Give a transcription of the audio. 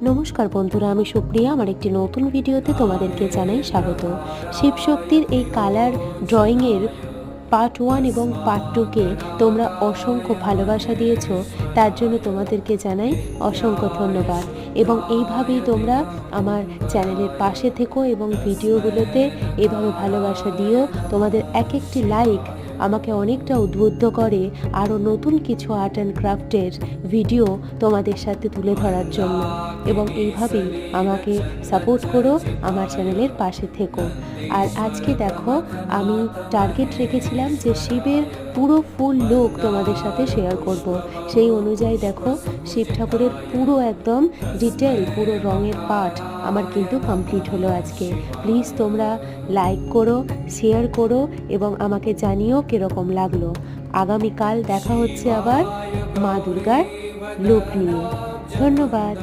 নমস্কার বন্ধুরা, আমি সুপ্রিয়া। আমার একটি নতুন ভিডিওতে তোমাদেরকে জানাই স্বাগত। শিবশক্তির এই কালার ড্রয়িংয়ের পার্ট 1 এবং পার্ট 2কে তোমরা অসংখ্য ভালোবাসা দিয়েছো, তার জন্য তোমাদেরকে জানাই অসংখ্য ধন্যবাদ। এবং এইভাবেই তোমরা আমার চ্যানেলের পাশে থেকো এবং ভিডিওগুলোতে এভাবে ভালোবাসা দিও। তোমাদের এক একটি লাইক আমাকে অনেকটা উদ্বুদ্ধ করে আরও নতুন কিছু আর্ট অ্যান্ড ক্রাফটের ভিডিও তোমাদের সাথে তুলে ধরার জন্য। এবং এইভাবেই আমাকে সাপোর্ট করো, আমার চ্যানেলের পাশে থেকো। আর আজকে দেখো, আমি টার্গেট রেখেছিলাম যে শিবের পুরো ফুল লুক তোমাদের সাথে শেয়ার করব। সেই অনুযায়ী দেখো, শিব ঠাকুরের পুরো একদম ডিটেল পুরো রঙের পার্ট আমার কিন্তু কমপ্লিট হলো আজকে। প্লিজ তোমরা লাইক করো, শেয়ার করো এবং আমাকে জানিও কীরকম লাগলো। আগামীকাল দেখা হচ্ছে আবার মা দুর্গার লুক নিয়ে। ধন্যবাদ।